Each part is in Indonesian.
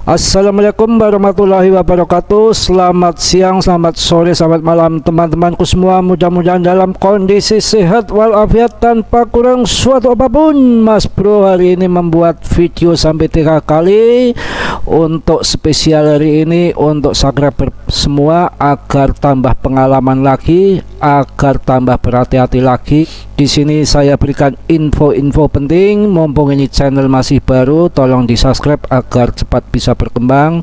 Assalamualaikum warahmatullahi wabarakatuh. Selamat siang, selamat sore, selamat malam teman-temanku semua. Mudah-mudahan dalam kondisi sehat walafiat tanpa kurang suatu apapun. Mas Bro hari ini membuat video sampai 3 kali untuk spesial hari ini untuk subscriber semua agar tambah pengalaman lagi, agar tambah berhati-hati lagi. Di sini saya berikan info-info penting. Mumpung ini channel masih baru, tolong di subscribe agar cepat bisa berkembang.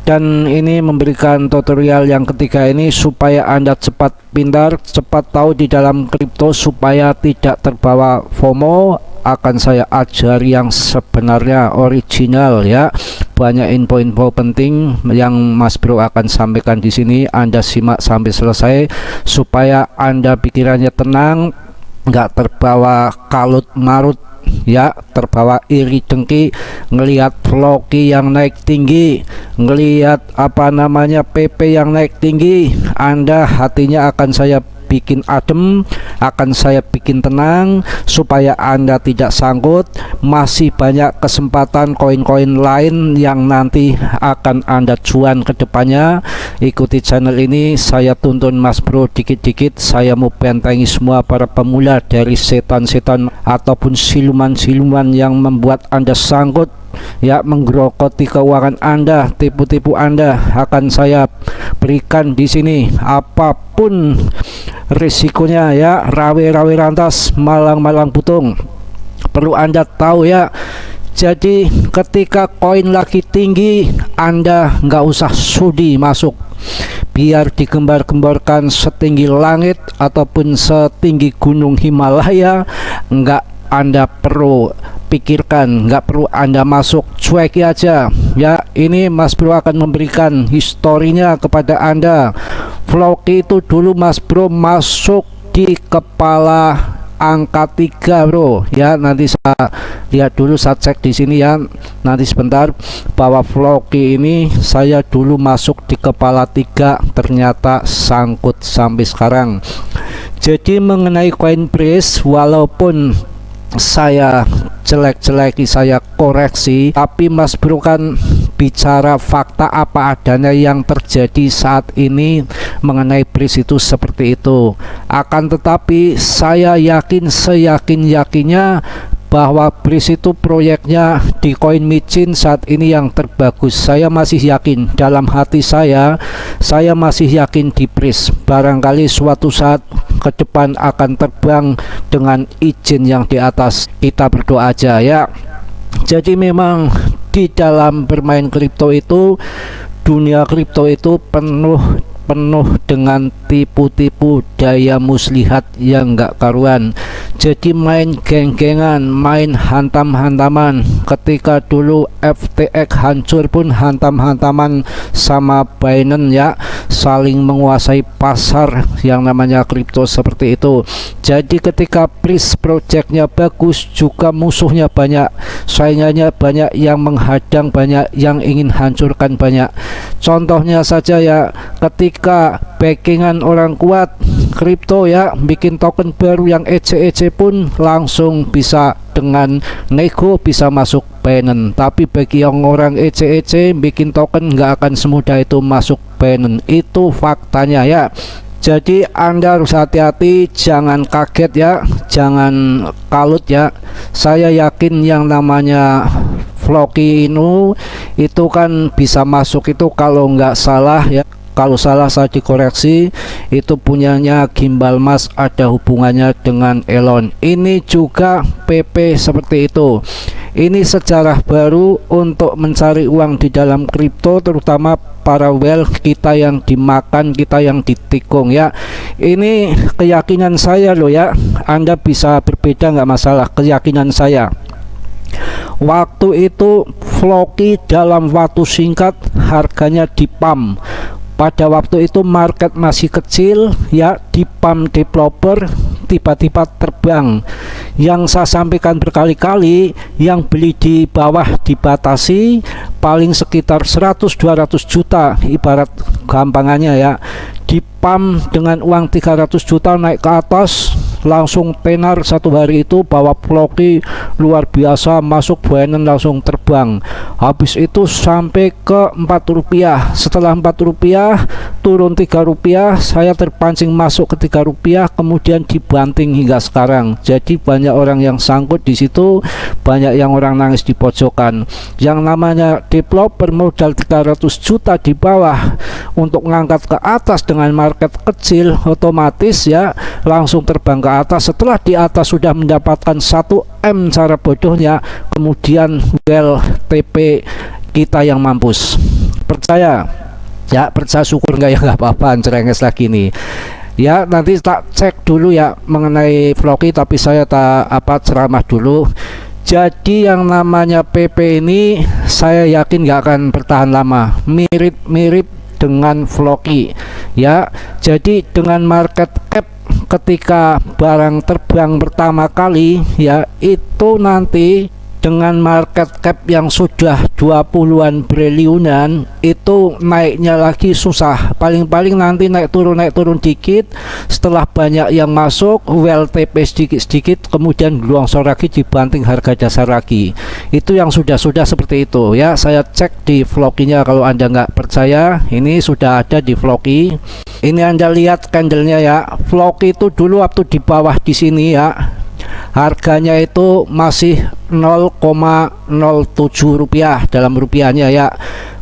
Dan ini memberikan tutorial yang ketiga ini supaya Anda cepat pintar, cepat tahu di dalam kripto supaya tidak terbawa FOMO. Akan saya ajar yang sebenarnya original ya. Banyak info-info penting yang Mas Bro akan sampaikan di sini. Anda simak sampai selesai supaya Anda pikirannya tenang, nggak terbawa kalut marut ya, terbawa iri dengki ngelihat Floki yang naik tinggi, ngelihat PP yang naik tinggi. Anda hatinya akan saya bikin adem, akan saya bikin tenang supaya Anda tidak sangkut. Masih banyak kesempatan koin-koin lain yang nanti akan Anda cuan ke depannya. Ikuti channel ini, saya tuntun Mas Bro dikit-dikit. Saya mau bentengi semua para pemula dari setan-setan ataupun siluman-siluman yang membuat Anda sangkut ya, menggerogoti keuangan Anda, tipu-tipu Anda. Akan saya berikan di sini apapun risikonya ya, rawe-rawe rantas, malang-malang butung, perlu Anda tahu ya. Jadi ketika koin lagi tinggi, Anda nggak usah sudi masuk. Biar digembar-gemborkan setinggi langit ataupun setinggi gunung Himalaya, nggak Anda perlu pikirkan, nggak perlu Anda masuk, cueki aja ya. Ini Mas Bro akan memberikan historinya kepada Anda. Floki itu dulu Mas Bro masuk di kepala angka 3 bro ya. Nanti saya lihat dulu, saya cek di sini ya nanti sebentar, bahwa Floki ini saya dulu masuk di kepala 3, ternyata sangkut sampai sekarang. Jadi mengenai Coinbase, walaupun saya jelek-jeleki, saya koreksi, tapi Mas Bro kan bicara fakta apa adanya yang terjadi saat ini mengenai BRIS itu seperti itu. Akan tetapi saya yakin, seyakin-yakinnya bahwa BRIS itu proyeknya di Coin Micin saat ini yang terbagus. Saya masih yakin, dalam hati saya masih yakin di BRIS. Barangkali suatu saat ke depan akan terbang dengan izin yang di atas. Kita berdoa aja ya. Jadi memang di dalam bermain kripto itu, dunia kripto itu penuh dengan tipu-tipu, daya muslihat yang enggak karuan. Jadi main geng-gengan, main hantam-hantaman. Ketika dulu FTX hancur pun hantam-hantaman sama Binance ya, saling menguasai pasar yang namanya kripto seperti itu. Jadi ketika BRIS projectnya bagus, juga musuhnya banyak, saingannya banyak yang menghadang, banyak yang ingin hancurkan banyak. Contohnya saja ya, ketika backingan orang kuat kripto ya, bikin token baru yang EC pun langsung bisa dengan nego bisa masuk Binance. Tapi bagi yang orang EC bikin token nggak akan semudah itu masuk Binance. Itu faktanya ya. Jadi Anda harus hati-hati, jangan kaget ya, jangan kalut ya. Saya yakin yang namanya Floki itu kan bisa masuk itu, kalau nggak salah ya, kalau salah saya dikoreksi, itu punyanya Gimbal Mas, ada hubungannya dengan Elon. Ini juga PP seperti itu. Ini sejarah baru untuk mencari uang di dalam kripto, terutama para whale kita yang dimakan, kita yang ditikung ya. Ini keyakinan saya loh ya. Anda bisa berbeda nggak masalah, keyakinan saya. Waktu itu Floki dalam waktu singkat harganya dipam. Pada waktu itu market masih kecil ya, dipam developer tiba-tiba terbang. Yang saya sampaikan berkali-kali, yang beli di bawah dibatasi paling sekitar 100-200 juta, ibarat gampangannya ya. Di pump dengan uang 300 juta naik ke atas, langsung tenar satu hari itu bawa floki luar biasa, masuk buanan langsung terbang. Habis itu sampai ke Rp4. Setelah Rp4 turun Rp3, saya terpancing masuk ke Rp3, kemudian dibanting hingga sekarang. Jadi banyak orang yang sangkut di situ, banyak yang orang nangis di pojokan. Yang namanya developer modal 300 juta di bawah untuk mengangkat ke atas dengan market kecil, otomatis ya langsung terbang ke atas. Setelah di atas sudah mendapatkan 1M cara bodohnya, kemudian TP kita yang mampus. Percaya ya, percaya syukur nggak ya, nggak apa-apa, cerenges lagi nih ya. Nanti tak cek dulu ya mengenai floki, tapi saya tak ceramah dulu. Jadi yang namanya PP ini saya yakin nggak akan bertahan lama, mirip-mirip dengan floki ya. Jadi dengan market cap ketika barang terbang pertama kali ya, itu nanti dengan market cap yang sudah 20-an triliunan, itu naiknya lagi susah. Paling-paling nanti naik turun dikit. Setelah banyak yang masuk, TP sedikit-sedikit, kemudian longsor lagi, dibanting harga dasar lagi. Itu yang sudah seperti itu ya. Saya cek di vlognya, kalau Anda nggak percaya, ini sudah ada di vlogi. Ini Anda lihat candlenya ya. Vlogi itu dulu waktu di bawah di sini ya, harganya itu masih 0,07 rupiah dalam rupiahnya ya.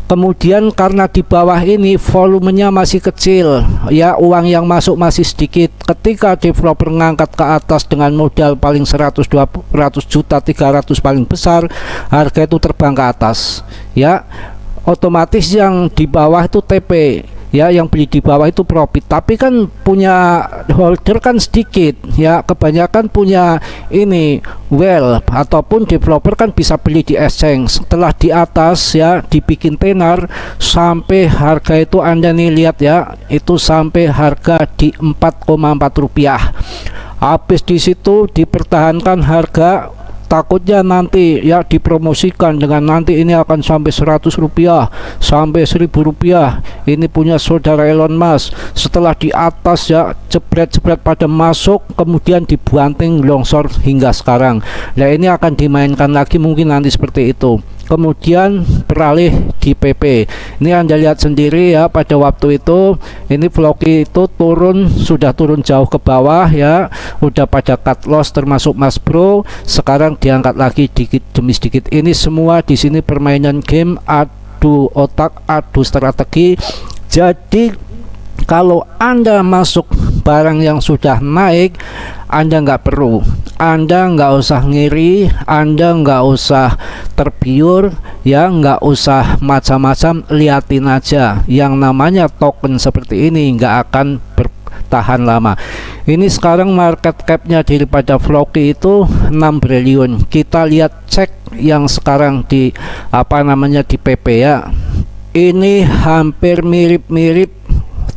Kemudian karena di bawah ini volumenya masih kecil ya, uang yang masuk masih sedikit. Ketika developer ngangkat ke atas dengan modal paling 100 juta, 300 paling besar, harga itu terbang ke atas ya. Otomatis yang di bawah itu TP ya, yang beli di bawah itu profit, tapi kan punya holder kan sedikit ya, kebanyakan punya ini ataupun developer kan bisa beli di exchange. Setelah di atas ya dibikin tenar sampai harga itu, Anda nih lihat ya, itu sampai harga di 4,4 rupiah. Habis di situ dipertahankan harga, takutnya nanti ya dipromosikan dengan nanti ini akan sampai 100 rupiah, sampai 1000 rupiah, ini punya saudara Elon Musk. Setelah di atas ya jebret-jebret pada masuk, kemudian dibanting longsor hingga sekarang. Nah ini akan dimainkan lagi mungkin nanti seperti itu, kemudian beralih di PP. Ini Anda lihat sendiri ya, pada waktu itu ini floki itu sudah turun jauh ke bawah ya, udah pada cut loss termasuk Mas Bro. Sekarang diangkat lagi dikit demi sedikit. Ini semua di sini permainan game, adu otak, adu strategi. Jadi kalau Anda masuk barang yang sudah naik, Anda nggak perlu, Anda nggak usah ngiri, Anda nggak usah terbiur ya, nggak usah macam-macam, liatin aja. Yang namanya token seperti ini nggak akan bertahan lama. Ini sekarang market capnya daripada floki itu 6 triliun. Kita lihat cek yang sekarang di di PP ya. Ini hampir mirip-mirip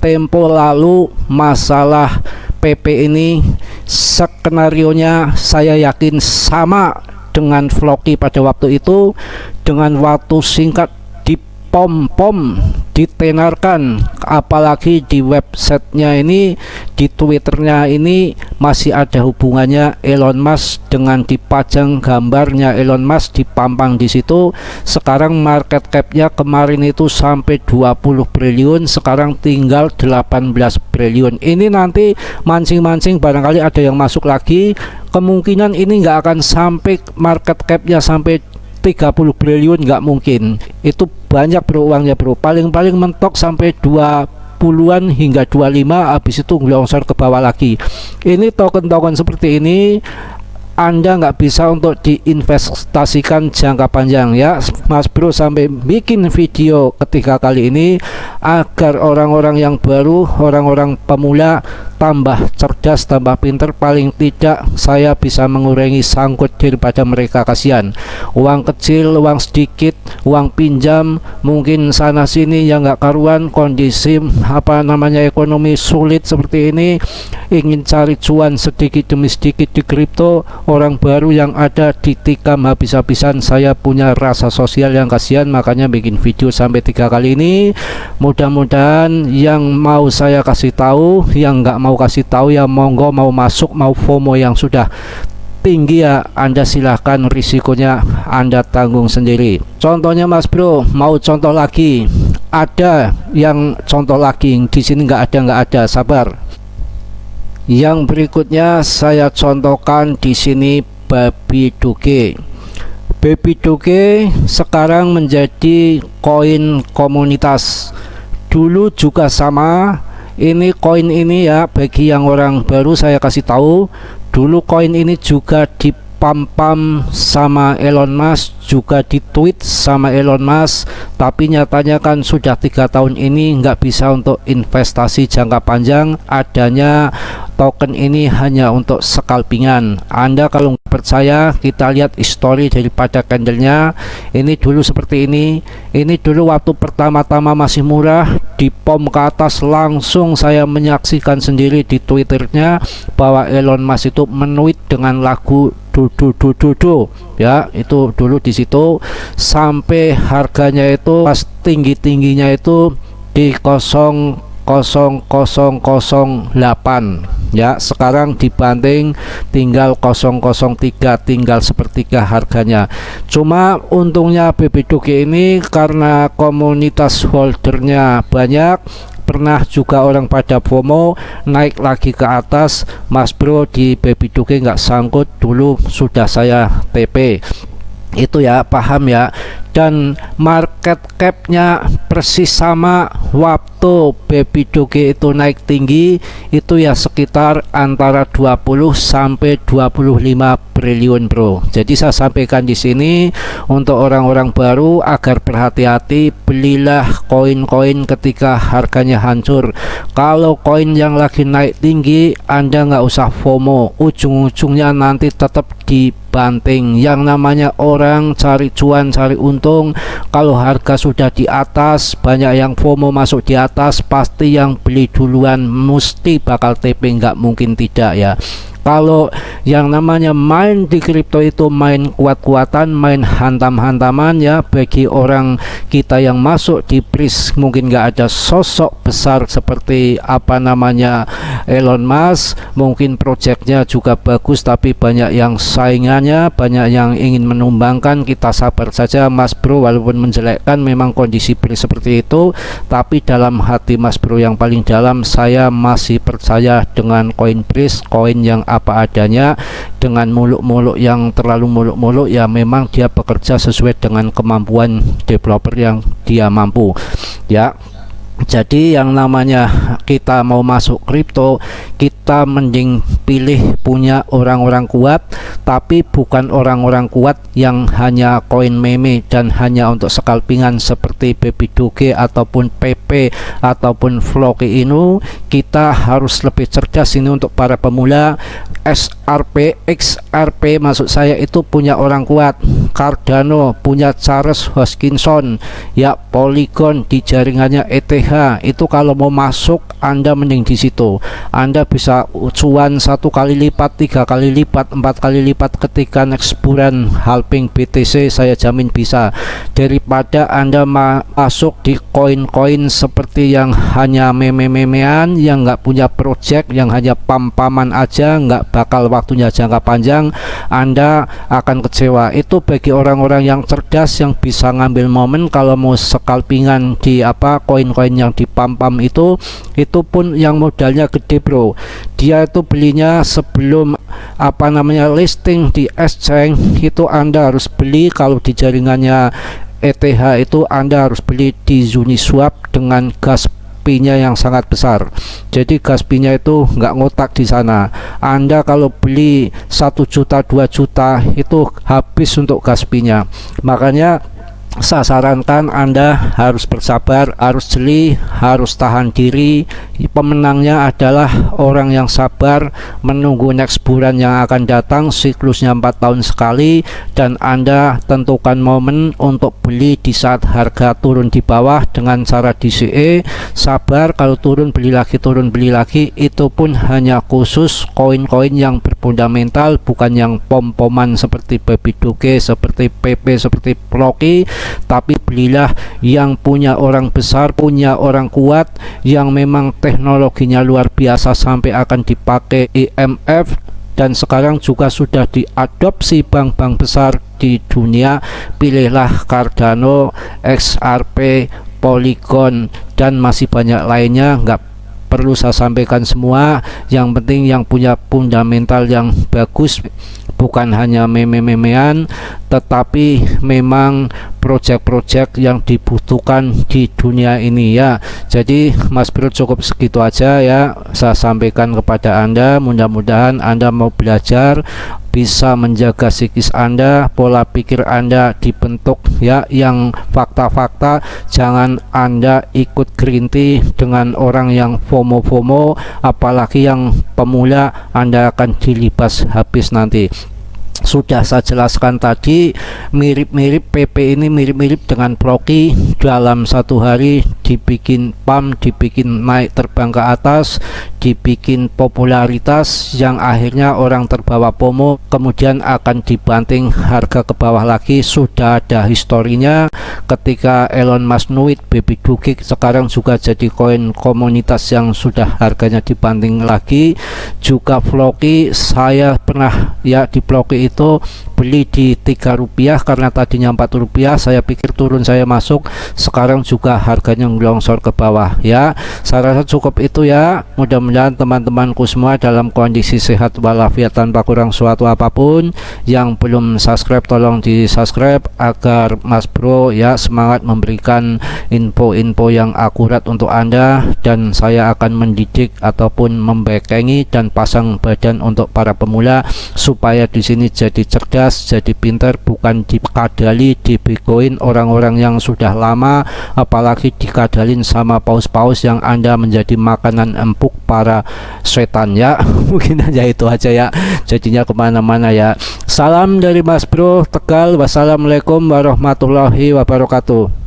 tempo lalu masalah PP ini. Skenarionya saya yakin sama dengan floki pada waktu itu, dengan waktu singkat dipom-pom, ditenarkan. Apalagi di websitenya ini, di Twitternya ini masih ada hubungannya Elon Musk, dengan dipajang gambarnya Elon Musk dipampang di situ. Sekarang market capnya kemarin itu sampai 20 triliun, sekarang tinggal 18 triliun. Ini nanti mancing-mancing barangkali ada yang masuk lagi. Kemungkinan ini nggak akan sampai market capnya sampai 30 triliun, nggak mungkin. Itu banyak bro uangnya bro, paling-paling mentok sampai 20-an hingga 25, habis itu longsor ke bawah lagi. Ini token-token seperti ini Anda nggak bisa untuk diinvestasikan jangka panjang ya. Mas Bro sampai bikin video ketiga kali ini agar orang-orang yang baru, orang-orang pemula tambah cerdas, tambah pinter. Paling tidak saya bisa mengurangi sangkut daripada mereka. Kasihan, uang kecil, uang sedikit, uang pinjam mungkin sana sini yang nggak karuan, kondisi ekonomi sulit seperti ini. ingin cari cuan sedikit demi sedikit di kripto, orang baru yang ada ditikam habis-habisan. Saya punya rasa sosial yang kasihan, makanya bikin video sampai 3 kali ini. Mudah-mudahan yang mau saya kasih tahu, yang nggak mau kasih tahu ya monggo, mau masuk mau FOMO yang sudah tinggi ya Anda silahkan, risikonya Anda tanggung sendiri. Contohnya Mas Bro, mau contoh lagi, ada yang contoh lagi di sini nggak ada, sabar. Yang berikutnya saya contohkan di sini Baby Doge. Baby Doge sekarang menjadi koin komunitas. Dulu juga sama. Ini koin ini ya, bagi yang orang baru saya kasih tahu, dulu koin ini juga dipam-pam sama Elon Musk, juga ditweet sama Elon Musk, tapi nyatanya kan sudah 3 tahun ini nggak bisa untuk investasi jangka panjang. Adanya token ini hanya untuk scalpingan. Anda kalau nggak percaya, kita lihat histori daripada candlenya. Ini dulu seperti ini dulu waktu pertama-tama masih murah, di pom ke atas, langsung saya menyaksikan sendiri di Twitternya bahwa Elon Musk itu menuit dengan lagu do ya, itu dulu di situ sampai harganya itu pas tinggi-tingginya itu di 0,0008 ya. Sekarang dibanting tinggal 0,03, tinggal sepertiga harganya. Cuma untungnya Baby Doge ini karena komunitas holdernya banyak, pernah juga orang pada FOMO naik lagi ke atas. Mas Bro, di Baby Doge nggak sangkut, dulu sudah saya TP itu ya, paham ya. Dan market capnya persis sama waktu Baby Doge itu naik tinggi, itu ya sekitar antara 20 sampai 25 triliun bro. Jadi saya sampaikan di sini untuk orang-orang baru agar berhati-hati, belilah koin-koin ketika harganya hancur. Kalau koin yang lagi naik tinggi, Anda nggak usah FOMO, ujung-ujungnya nanti tetap dibanting. Yang namanya orang cari cuan, cari untung, kalau harga sudah di atas, banyak yang FOMO masuk di atas, pasti yang beli duluan mesti bakal TP, nggak mungkin tidak ya. Kalau yang namanya main di kripto itu main kuat-kuatan, main hantam-hantaman ya. Bagi orang kita yang masuk di Pris mungkin nggak ada sosok besar seperti apa namanya Elon Musk, mungkin proyeknya juga bagus tapi banyak yang saingannya, banyak yang ingin menumbangkan. Kita sabar saja Mas Bro, walaupun menjelekkan memang kondisi Pris seperti itu, tapi dalam hati Mas Bro yang paling dalam saya masih percaya dengan koin Pris, koin yang apa adanya. Dengan muluk-muluk yang terlalu muluk-muluk ya memang dia bekerja sesuai dengan kemampuan developer yang dia mampu ya. Jadi yang namanya kita mau masuk kripto, kita mending pilih punya orang-orang kuat, tapi bukan orang-orang kuat yang hanya koin meme dan hanya untuk scalpingan seperti Baby Doge ataupun PP ataupun Floki Inu. Kita harus lebih cerdas ini untuk para pemula. SRP, XRP maksud saya itu punya orang kuat. Cardano punya Charles Hoskinson ya, Polygon di jaringannya ETH. Itu kalau mau masuk Anda mending di situ. Anda bisa cuan 1 kali lipat, 3 kali lipat, 4 kali lipat ketika next bulan halving BTC, saya jamin bisa, daripada Anda masuk di koin-koin seperti yang hanya meme-memean, yang nggak punya project, yang hanya pam-paman aja, nggak bakal waktunya jangka panjang. Anda akan kecewa. Itu bagi orang-orang yang cerdas yang bisa ngambil momen kalau mau scalpingan di apa koin-koin yang di pam-pam itu pun yang modalnya gede bro. Dia itu belinya sebelum apa namanya listing di exchange, itu Anda harus beli. Kalau di jaringannya ETH itu Anda harus beli di Uniswap dengan gas fee-nya yang sangat besar. Jadi gas fee-nya itu nggak ngotak di sana. Anda kalau beli 1 juta 2 juta itu habis untuk gas fee-nya. Makanya saya sarankan Anda harus bersabar, harus jeli, harus tahan diri. Pemenangnya adalah orang yang sabar menunggu next bulan yang akan datang, siklusnya 4 tahun sekali, dan Anda tentukan momen untuk beli di saat harga turun di bawah dengan cara DCA. Sabar, kalau turun beli lagi, turun beli lagi. Itu pun hanya khusus koin-koin yang berfundamental, bukan yang pom-poman seperti Baby Doge, seperti PP, seperti Floki. Tapi belilah yang punya orang besar, punya orang kuat, yang memang teknologinya luar biasa sampai akan dipakai IMF, dan sekarang juga sudah diadopsi bank-bank besar di dunia. Pilihlah Cardano, XRP, Polygon, dan masih banyak lainnya. Nggak perlu saya sampaikan semua, yang penting yang punya fundamental yang bagus, bukan hanya meme-memean, tetapi memang project-project yang dibutuhkan di dunia ini ya. Jadi Mas Bro cukup segitu aja ya saya sampaikan kepada Anda. Mudah-mudahan Anda mau belajar, bisa menjaga psikis Anda, pola pikir Anda dibentuk ya, yang fakta-fakta. Jangan Anda ikut gerinti dengan orang yang FOMO-FOMO, apalagi yang pemula, Anda akan dilibas habis nanti. Sudah saya jelaskan tadi, mirip-mirip PP ini mirip-mirip dengan Floki. Dalam satu hari dibikin pump, dibikin naik terbang ke atas, dibikin popularitas, yang akhirnya orang terbawa FOMO, kemudian akan dibanting harga ke bawah lagi. Sudah ada historinya ketika Elon Musk nuit Baby Doge, sekarang juga jadi koin komunitas yang sudah harganya dibanting lagi. Juga Floki, saya pernah ya di Floki itu beli di Rp3 karena tadinya Rp4, saya pikir turun, saya masuk, sekarang juga harganya ngelongsor ke bawah ya. Saya rasa cukup itu ya. Mudah-mudahan teman-temanku semua dalam kondisi sehat walafiat tanpa kurang suatu apapun. Yang belum subscribe tolong di subscribe agar Mas Bro ya semangat memberikan info-info yang akurat untuk Anda, dan saya akan mendidik ataupun membekengi dan pasang badan untuk para pemula supaya di sini jadi cerdas, jadi pintar, bukan dikadali, dibegoin orang-orang yang sudah lama, apalagi dikadalin sama paus-paus yang Anda menjadi makanan empuk para setan ya. Mungkin aja itu aja ya, jadinya kemana-mana ya. Salam dari Mas Bro Tegal. Wassalamualaikum warahmatullahi wabarakatuh.